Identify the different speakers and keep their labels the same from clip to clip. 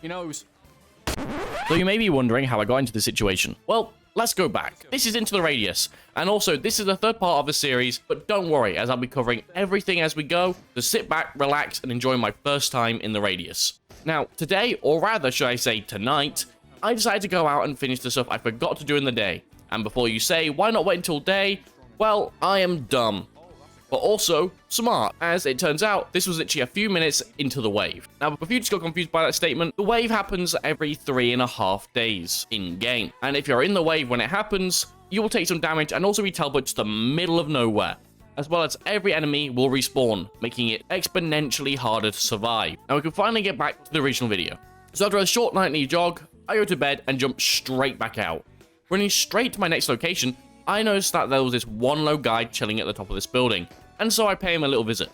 Speaker 1: He knows.
Speaker 2: So you may be wondering how I got into this situation. Well, let's go back. This is Into the Radius, and also this is the third part of the series, but don't worry, as I'll be covering everything as we go, so sit back, relax, and enjoy my first time in the Radius. Now, today, or rather should I say tonight, I decided to go out and finish the stuff I forgot to do in the day. And before you say, why not wait until day? Well, I am dumb. But also smart, as it turns out, this was literally a few minutes into the wave. Now, if you just got confused by that statement, the wave happens every 3.5 days in-game. And if you're in the wave when it happens, you will take some damage and also be teleported to the middle of nowhere, as well as every enemy will respawn, making it exponentially harder to survive. Now, we can finally get back to the original video. So after a short nightly jog, I go to bed and jump straight back out. Running straight to my next location, I noticed that there was this one low guy chilling at the top of this building, and so I pay him a little visit.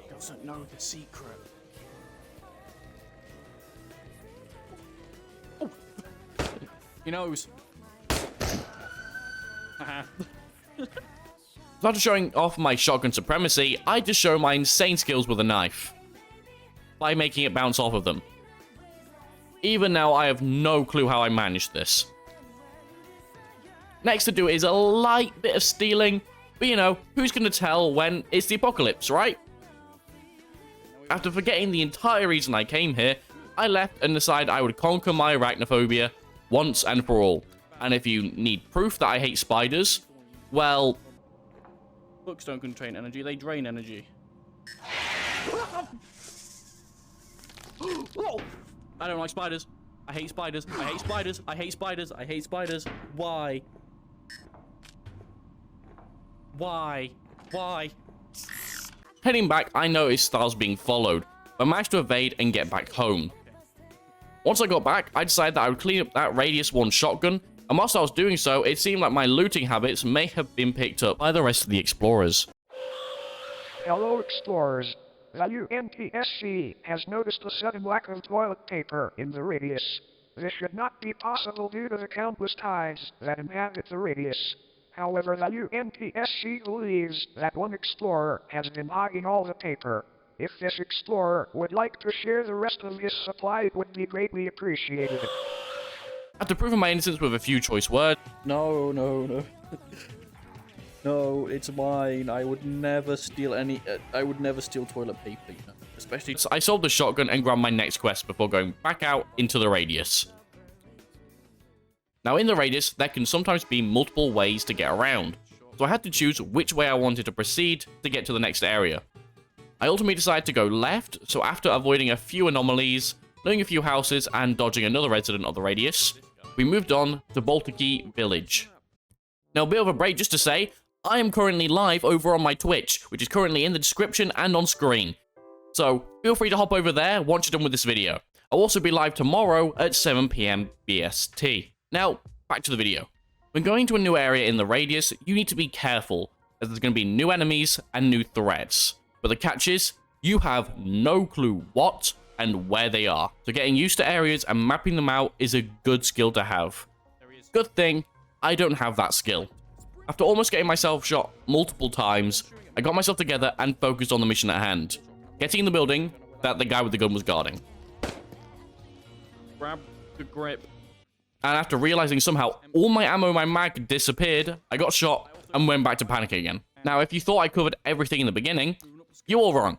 Speaker 1: He doesn't know the secret. Oh. He knows.
Speaker 2: After showing off my shotgun supremacy, I just show my insane skills with a knife by making it bounce off of them. Even now, I have no clue how I managed this. Next to do is a light bit of stealing, but you know, who's going to tell when it's the apocalypse, right? After forgetting the entire reason I came here, I left and decided I would conquer my arachnophobia once and for all. And if you need proof that I hate spiders, well...
Speaker 1: Books don't contain energy, they drain energy. I don't like spiders. I hate spiders. I hate spiders. I hate spiders. I hate spiders. Why? Why? Why?
Speaker 2: Heading back, I noticed that I was being followed, but managed to evade and get back home. Once I got back, I decided that I would clean up that Radius 1 shotgun, and whilst I was doing so, it seemed like my looting habits may have been picked up by the rest of the explorers.
Speaker 3: Hello explorers. The UNTSC has noticed a sudden lack of toilet paper in the Radius. This should not be possible due to the countless tides that inhabit the Radius. However, the UNTSC believes that one explorer has been hogging all the paper. If this explorer would like to share the rest of his supply, it would be greatly appreciated.
Speaker 2: After proving my innocence with a few choice words,
Speaker 1: No. No, it's mine. I would never steal any. I would never steal toilet paper, you know.
Speaker 2: especially, I sold the shotgun and grabbed my next quest before going back out into the Radius. Now in the Radius, there can sometimes be multiple ways to get around, so I had to choose which way I wanted to proceed to get to the next area. I ultimately decided to go left, so after avoiding a few anomalies, knowing a few houses, and dodging another resident of the Radius, we moved on to Baltiki Village. Now a bit of a break just to say, I am currently live over on my Twitch, which is currently in the description and on screen. So feel free to hop over there once you're done with this video. I'll also be live tomorrow at 7 PM BST. Now, back to the video. When going to a new area in the Radius, you need to be careful, as there's going to be new enemies and new threats. But the catch is, you have no clue what and where they are. So getting used to areas and mapping them out is a good skill to have. Good thing, I don't have that skill. After almost getting myself shot multiple times, I got myself together and focused on the mission at hand. Getting in the building that the guy with the gun was guarding.
Speaker 1: Grab the grip.
Speaker 2: And after realizing somehow all my ammo in my mag disappeared, I got shot and went back to panicking again. Now, if you thought I covered everything in the beginning, you're all wrong.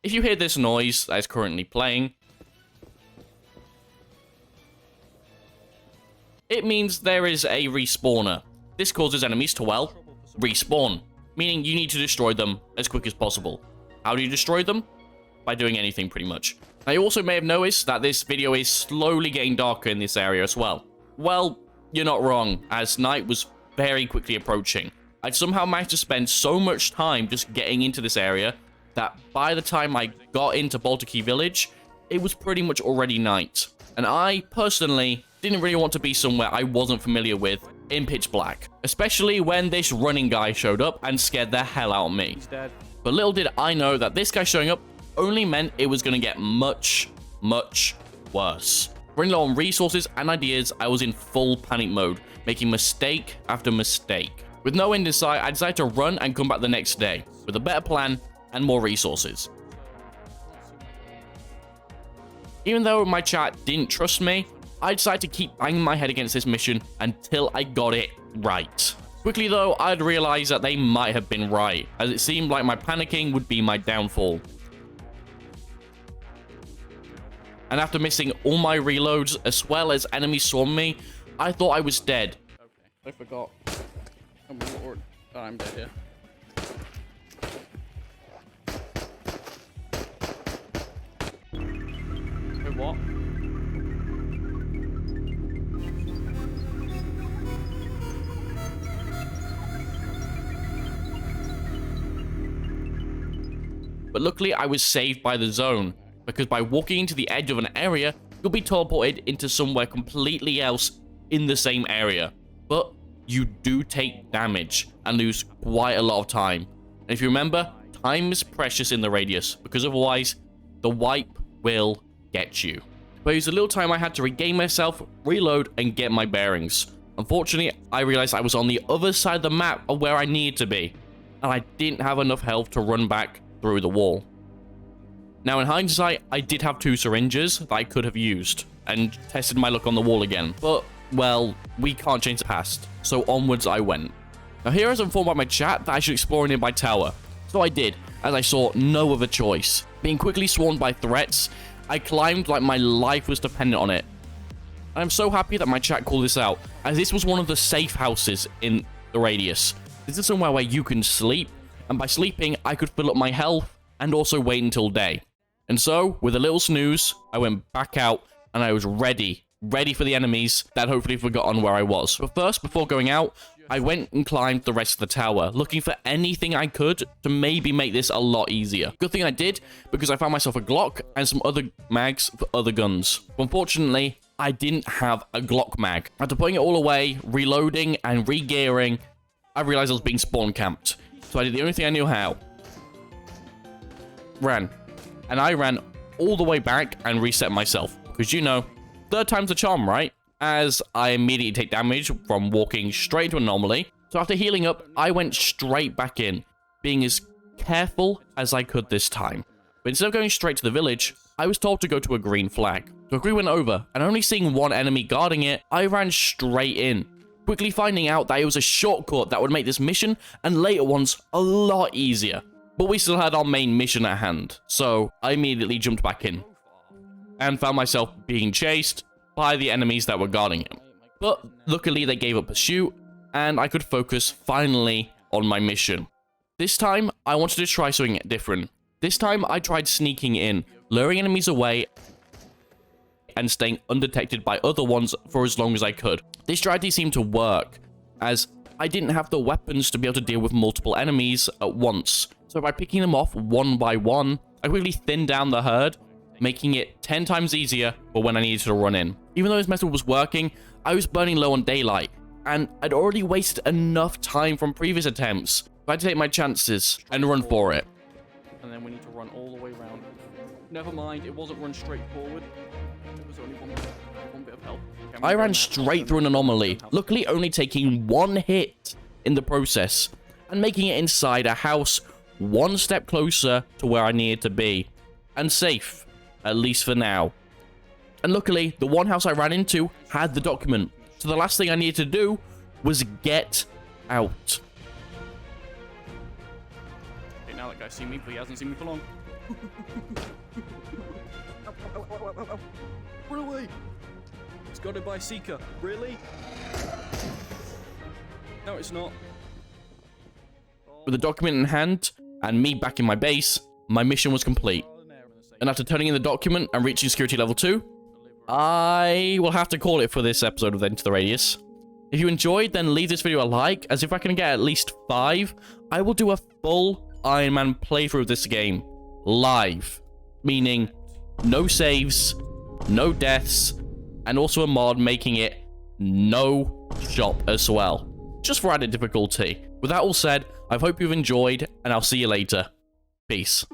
Speaker 2: If you hear this noise that is currently playing, it means there is a respawner. This causes enemies to, well, respawn, meaning you need to destroy them as quick as possible. How do you destroy them? By doing anything, pretty much. Now, you also may have noticed that this video is slowly getting darker in this area as well. Well, you're not wrong, as night was very quickly approaching. I'd somehow managed to spend so much time just getting into this area that by the time I got into Baltiki Village, it was pretty much already night. And I, personally, didn't really want to be somewhere I wasn't familiar with in pitch black. Especially when this running guy showed up and scared the hell out of me.
Speaker 1: He's dead.
Speaker 2: But little did I know that this guy showing up only meant it was going to get much, much worse. Running low on resources and ideas, I was in full panic mode, making mistake after mistake. With no end in sight, I decided to run and come back the next day, with a better plan and more resources. Even though my chat didn't trust me, I decided to keep banging my head against this mission until I got it right. Quickly though, I'd realized that they might have been right, as it seemed like my panicking would be my downfall. And after missing all my reloads, as well as enemies swarming me, I thought I was dead.
Speaker 1: Okay, I forgot. Oh my lord. Oh, I'm dead here. Wait, what?
Speaker 2: But luckily, I was saved by the zone, because by walking into the edge of an area, you'll be teleported into somewhere completely else in the same area. But you do take damage and lose quite a lot of time. And if you remember, time is precious in the radius, because otherwise, the wipe will get you. But it was a little time I had to regain myself, reload, and get my bearings. Unfortunately, I realized I was on the other side of the map of where I needed to be, and I didn't have enough health to run back through the wall. Now in hindsight, I did have 2 syringes that I could have used and tested my luck on the wall again, but well, we can't change the past, so onwards I went. Now here I was informed by my chat that I should explore a nearby tower, so I did, as I saw no other choice. Being quickly swarmed by threats, I climbed like my life was dependent on it. I'm so happy that my chat called this out, as this was one of the safe houses in the radius. This is somewhere where you can sleep, and by sleeping, I could fill up my health and also wait until day. And so, with a little snooze, I went back out and I was ready for the enemies that had hopefully forgotten where I was. But first, before going out, I went and climbed the rest of the tower, looking for anything I could to maybe make this a lot easier. Good thing I did, because I found myself a Glock and some other mags for other guns. But unfortunately, I didn't have a Glock mag. After putting it all away, reloading and re-gearing, I realized I was being spawn camped. So I did the only thing I knew how. Ran. And I ran all the way back and reset myself. Because you know, 3rd time's a charm, right? As I immediately take damage from walking straight to an anomaly. So after healing up, I went straight back in, being as careful as I could this time. But instead of going straight to the village, I was told to go to a green flag. So we went over, and only seeing one enemy guarding it, I ran straight in, quickly finding out that it was a shortcut that would make this mission and later ones a lot easier. But we still had our main mission at hand, so I immediately jumped back in and found myself being chased by the enemies that were guarding him. But luckily they gave up pursuit, and I could focus finally on my mission. This time, I wanted to try something different. This time, I tried sneaking in, luring enemies away, and staying undetected by other ones for as long as I could. This strategy seemed to work, as I didn't have the weapons to be able to deal with multiple enemies at once. So by picking them off one by one, I quickly thinned down the herd, making it 10 times easier for when I needed to run in. Even though this method was working, I was burning low on daylight, and I'd already wasted enough time from previous attempts. So I had to take my chances and run for it.
Speaker 1: And then we need to run all the way around. Never mind, it wasn't run straight forward. It was only one bit of help.
Speaker 2: I ran straight through an anomaly, luckily only taking 1 hit in the process, and making it inside a house 1 step closer to where I needed to be, and safe, at least for now. And luckily, the one house I ran into had the document, so the last thing I needed to do was get out.
Speaker 1: Okay, now that guy's seen me, but he hasn't seen me for long. Run away! It's got it by Seeker. Really? No, it's not.
Speaker 2: With the document in hand, and me back in my base, my mission was complete. And after turning in the document and reaching security level 2, I will have to call it for this episode of Into the Radius. If you enjoyed, then leave this video a like, as if I can get at least 5, I will do a full Iron Man playthrough of this game. Live. Meaning, no saves, no deaths, and also a mod making it no shop as well. Just for added difficulty. With that all said, I hope you've enjoyed, and I'll see you later. Peace.